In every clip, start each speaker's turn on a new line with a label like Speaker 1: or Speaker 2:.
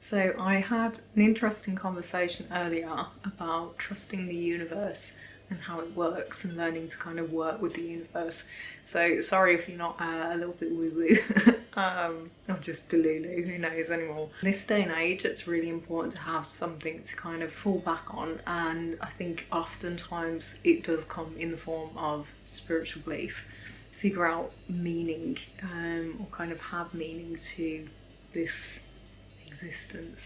Speaker 1: So I had an interesting conversation earlier about trusting the universe and how it works and learning to kind of work with the universe. So sorry if you're not a little bit woo-woo or just delulu, who knows anymore. In this day and age, it's really important to have something to kind of fall back on, and I think oftentimes it does come in the form of spiritual belief. Figure out meaning or kind of have meaning to this existence,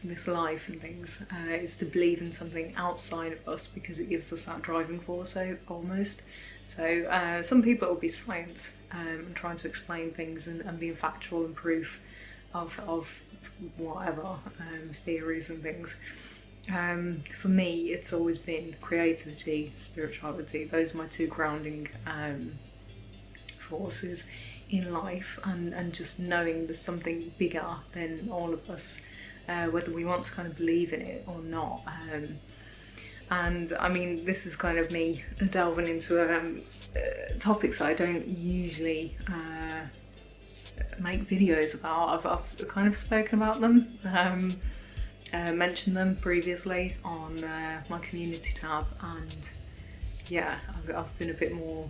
Speaker 1: this life and things, is to believe in something outside of us because it gives us that driving force almost. So some people it will be science and trying to explain things and being factual and proof of whatever theories and things. For me, it's always been creativity, spirituality. Those are my two grounding forces in life, and just knowing there's something bigger than all of us, whether we want to kind of believe in it or not. And I mean, this is kind of me delving into topics that I don't usually make videos about. I've kind of spoken about them, mentioned them previously on my community tab, and yeah, I've been a bit more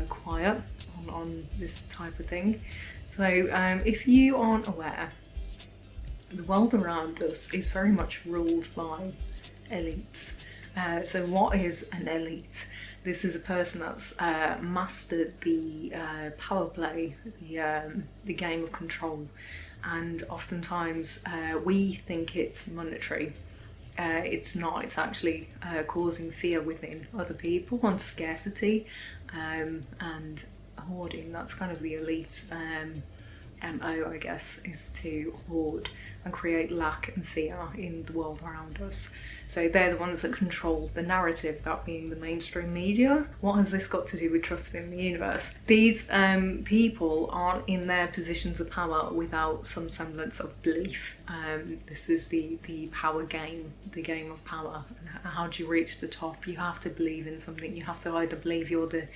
Speaker 1: quiet on this type of thing. So if you aren't aware, the world around us is very much ruled by elites. So what is an elite? This is a person that's mastered the power play, the game of control, and oftentimes we think it's monetary. It's not. It's actually causing fear within other people and scarcity and hoarding. That's kind of the elite MO, I guess, is to hoard and create lack and fear in the world around us. So they're the ones that control the narrative, that being the mainstream media. What has this got to do with trusting in the universe? These people aren't in their positions of power without some semblance of belief. This is the power game, the game of power. How do you reach the top? You have to believe in something. You have to either believe you're the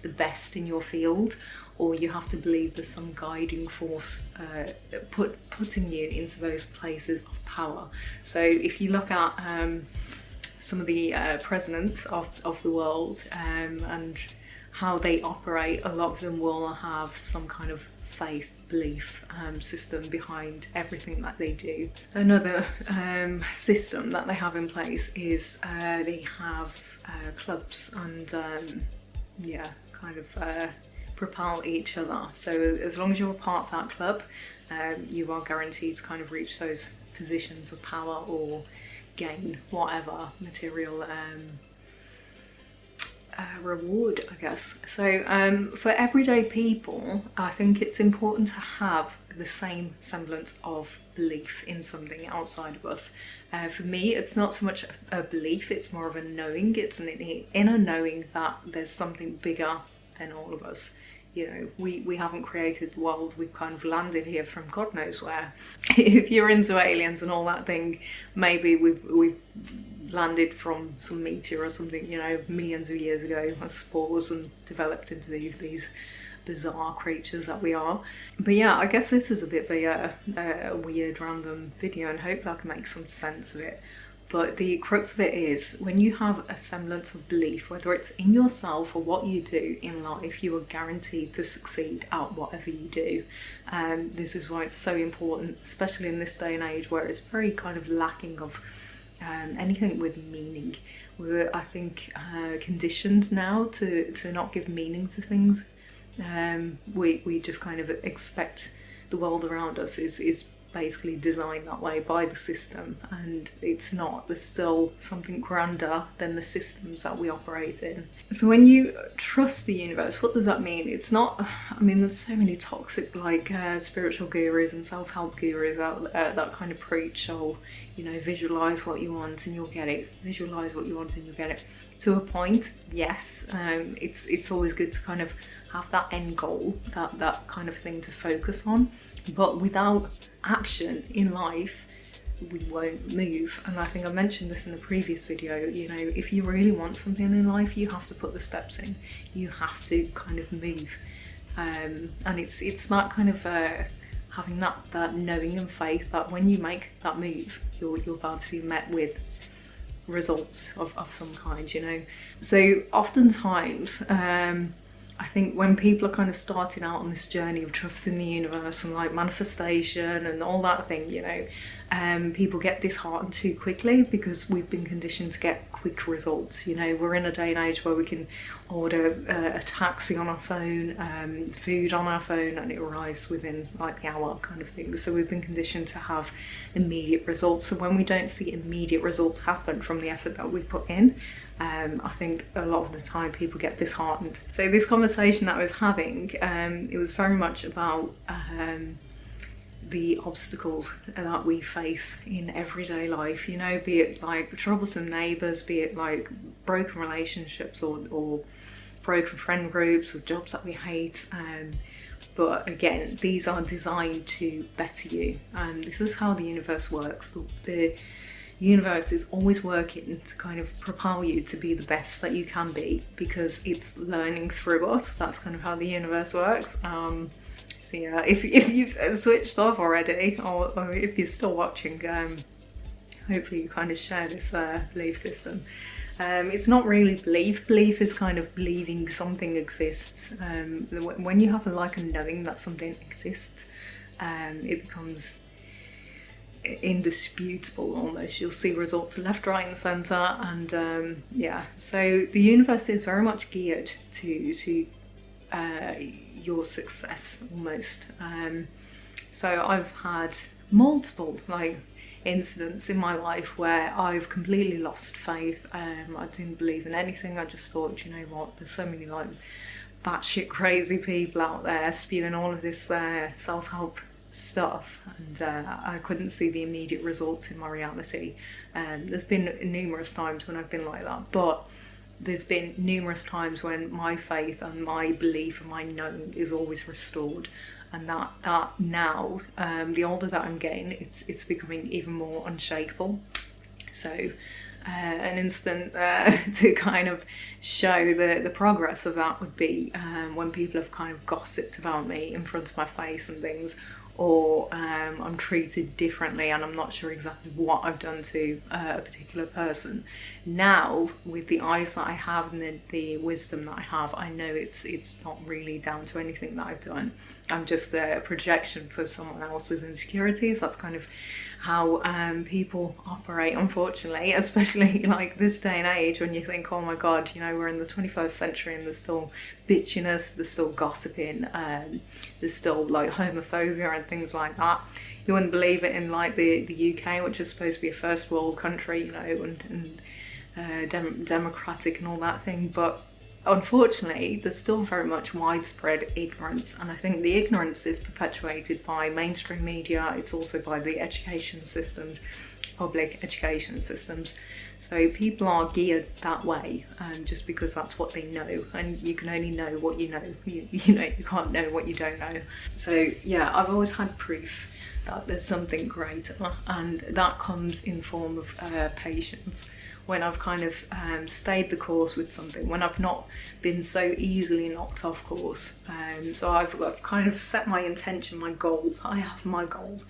Speaker 1: best in your field, or you have to believe there's some guiding force putting you into those places of power. So if you look at some of the presidents of the world and how they operate, a lot of them will have some kind of faith, belief system behind everything that they do. Another system that they have in place is they have clubs and kind of propel each other. So as long as you're a part of that club, you are guaranteed to kind of reach those positions of power or gain whatever material reward, I guess. So for everyday people, I think it's important to have the same semblance of belief in something outside of us. For me, it's not so much a belief, it's more of a knowing. It's an inner knowing that there's something bigger than all of us. You know, we haven't created the world, we've kind of landed here from God knows where. If you're into aliens and all that thing, maybe we've landed from some meteor or something, you know, millions of years ago as spores and developed into these bizarre creatures that we are. But yeah, I guess this is a bit of a weird random video, and hopefully I can make some sense of it. But the crux of it is, when you have a semblance of belief, whether it's in yourself or what you do in life, you are guaranteed to succeed at whatever you do. This is why it's so important, especially in this day and age where it's very kind of lacking of anything with meaning. We're, I think, conditioned now to not give meaning to things. We just kind of expect the world around us is basically designed that way by the system, and it's not. There's still something grander than the systems that we operate in. So when you trust the universe, what does that mean? It's not, I mean, there's so many toxic like spiritual gurus and self-help gurus out there that kind of preach, oh, you know, visualize what you want and you'll get it, visualize what you want and you'll get it. To a point, yes, it's always good to kind of have that end goal, that kind of thing to focus on. But without action in life, we won't move. And I think I mentioned this in the previous video, you know, if you really want something in life, you have to put the steps in. You have to kind of move. And it's that kind of having that knowing and faith that when you make that move, you're about to be met with results of some kind, you know. So oftentimes, I think when people are kind of starting out on this journey of trusting the universe and like manifestation and all that thing, you know, people get disheartened too quickly because we've been conditioned to get quick results. You know, we're in a day and age where we can order a taxi on our phone, food on our phone, and it arrives within like the hour kind of thing. So we've been conditioned to have immediate results. So when we don't see immediate results happen from the effort that we put in, I think a lot of the time people get disheartened. So this conversation that I was having, it was very much about the obstacles that we face in everyday life, you know, be it like troublesome neighbours, be it like broken relationships or broken friend groups or jobs that we hate. But again, these are designed to better you. This is how the universe works. The universe is always working to kind of propel you to be the best that you can be, because it's learning through us. That's kind of how the universe works. So yeah, if you've switched off already, or if you're still watching, hopefully you kind of share this belief system. It's not really belief. Belief is kind of believing something exists. When you have like a knowing that something exists, it becomes indisputable almost. You'll see results left, right and centre, and yeah, so the universe is very much geared to your success almost. So I've had multiple like incidents in my life where I've completely lost faith. I didn't believe in anything. I just thought, you know what, there's so many like batshit crazy people out there spewing all of this self-help stuff, and I couldn't see the immediate results in my reality. There's been numerous times when I've been like that, but there's been numerous times when my faith and my belief and my knowing is always restored, and that now, the older that I'm getting, it's becoming even more unshakable. So an instant to kind of show the progress of that would be when people have kind of gossiped about me in front of my face and things, or I'm treated differently and I'm not sure exactly what I've done to a particular person. Now, with the eyes that I have and the wisdom that I have, I know it's not really down to anything that I've done. I'm just a projection for someone else's insecurities. That's kind of how people operate, unfortunately, especially like this day and age, when you think, oh my god, you know, we're in the 21st century and there's still bitchiness, there's still gossiping, there's still like homophobia and things like that. You wouldn't believe it in like the UK, which is supposed to be a first world country, you know, and democratic and all that thing, but unfortunately there's still very much widespread ignorance, and I think the ignorance is perpetuated by mainstream media. It's also by the education systems, public education systems. So people are geared that way, just because that's what they know, and you can only know what you know. You know, you can't know what you don't know. So yeah, I've always had proof that there's something greater, and that comes in form of patience. When I've kind of stayed the course with something, when I've not been so easily knocked off course. So I've kind of set my intention, my goal. I have my goal,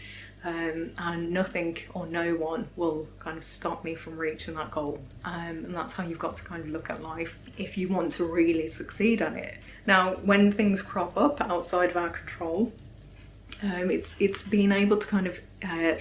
Speaker 1: and nothing or no one will kind of stop me from reaching that goal. And that's how you've got to kind of look at life if you want to really succeed at it. Now, when things crop up outside of our control, it's being able to kind of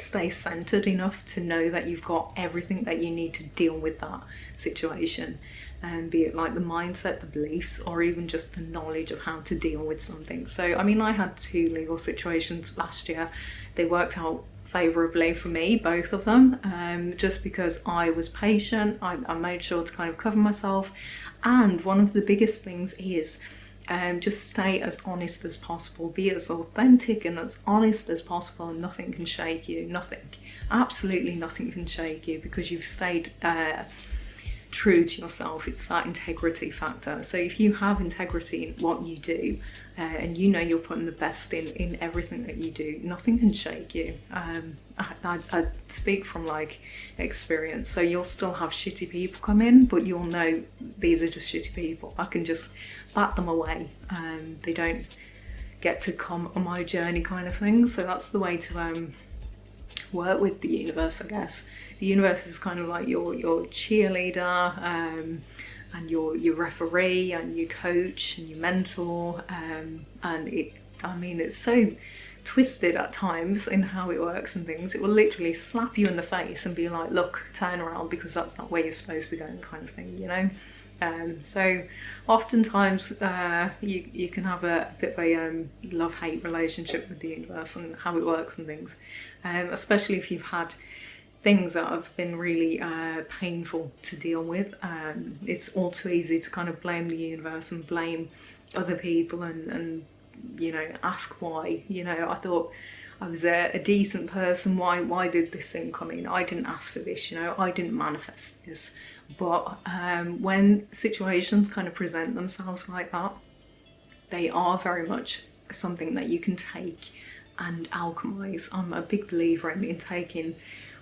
Speaker 1: stay centered enough to know that you've got everything that you need to deal with that situation, and be it like the mindset, the beliefs, or even just the knowledge of how to deal with something. So I mean, I had 2 legal situations last year. They worked out favourably for me, both of them, just because I was patient. I made sure to kind of cover myself, and one of the biggest things is just stay as honest as possible, be as authentic and as honest as possible, and nothing can shake you. Nothing, absolutely nothing can shake you, because you've stayed true to yourself. It's that integrity factor. So if you have integrity in what you do, and you know you're putting the best in everything that you do, nothing can shake you. I speak from like experience. So you'll still have shitty people come in, but you'll know these are just shitty people. I can just bat them away. They don't get to come on my journey kind of thing. So that's the way to work with the universe, I guess. The universe is kind of like your cheerleader, and your referee and your coach and your mentor, and it's so twisted at times in how it works and things. It will literally slap you in the face and be like, look, turn around, because that's not where you're supposed to be going, kind of thing, you know. So oftentimes you can have a bit of a love-hate relationship with the universe and how it works and things, especially if you've had things that have been really painful to deal with. It's all too easy to kind of blame the universe and blame other people and you know, ask why. You know, I thought I was a decent person, why did this thing come in? I didn't ask for this, you know, I didn't manifest this. But when situations kind of present themselves like that, they are very much something that you can take and alchemize. I'm a big believer in taking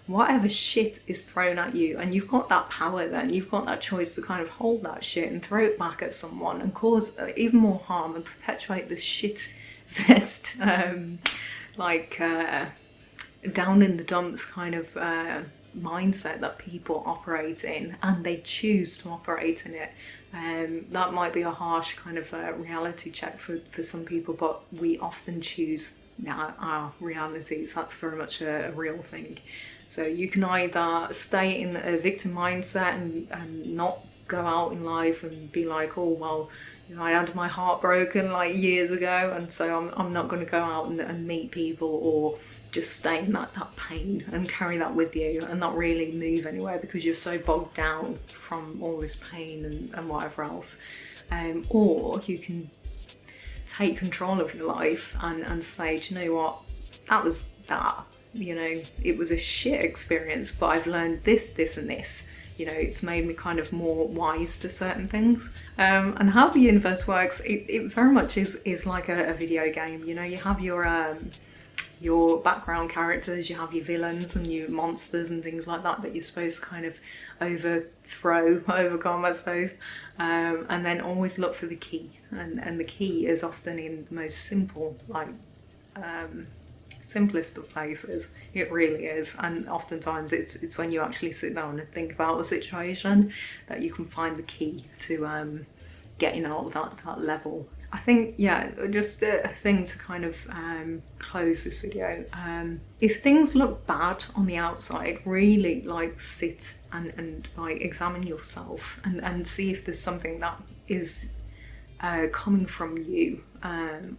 Speaker 1: whatever shit is thrown at you, and you've got that power then, you've got that choice to kind of hold that shit and throw it back at someone and cause even more harm and perpetuate this shit fest, down in the dumps kind of mindset that people operate in, and they choose to operate in it. That might be a harsh kind of reality check for some people, but we often choose our realities. That's very much a real thing. So you can either stay in a victim mindset and not go out in life and be like, oh well, you know, I had my heart broken like years ago, and so I'm not going to go out and meet people, or just stay in that pain and carry that with you and not really move anywhere because you're so bogged down from all this pain and whatever else. Or you can take control of your life and say, do you know what, that was that. You know, it was a shit experience, but I've learned this, this and this. You know, it's made me kind of more wise to certain things. And how the universe works, it very much is like a video game. You know, you have your background characters, you have your villains and your monsters and things like that you're supposed to kind of overcome, I suppose. And then always look for the key. And the key is often in the most simple, like, simplest of places. It really is. And oftentimes it's when you actually sit down and think about the situation that you can find the key to getting out of that level. I think, yeah, just a thing to kind of close this video. If things look bad on the outside, really like sit and like examine yourself and see if there's something that is coming from you,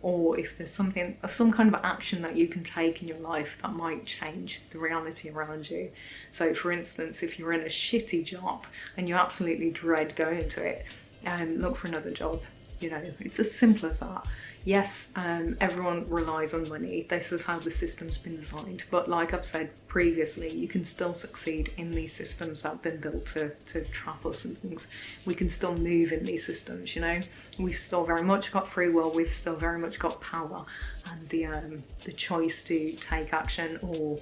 Speaker 1: or if there's some kind of action that you can take in your life that might change the reality around you. So for instance, if you're in a shitty job and you absolutely dread going to it, look for another job. You know, it's as simple as that. Yes, everyone relies on money. This is how the system's been designed. But like I've said previously, you can still succeed in these systems that have been built to trap us and things. We can still move in these systems, you know. We've still very much got free will. We've still very much got power and the choice to take action or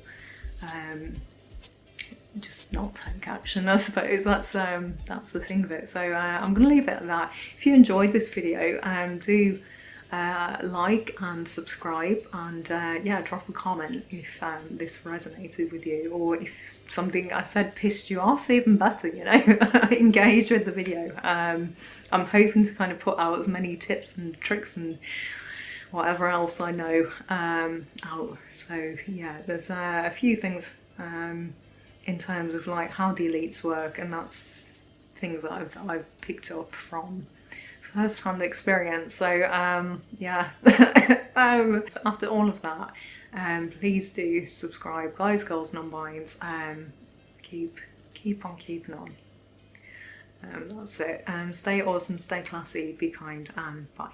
Speaker 1: just not take action, I suppose. That's the thing of it. So I'm gonna leave it at that. If you enjoyed this video, do like and subscribe, and yeah, drop a comment if this resonated with you, or if something I said pissed you off, even better, you know. Engage with the video. I'm hoping to kind of put out as many tips and tricks and whatever else I know out. So yeah, there's a few things in terms of like how the elites work, and that's things that I've picked up from first-hand experience. So yeah. So after all of that, please do subscribe, guys, girls, non-binds. Keep on keeping on. That's it. Stay awesome, stay classy, be kind, and bye.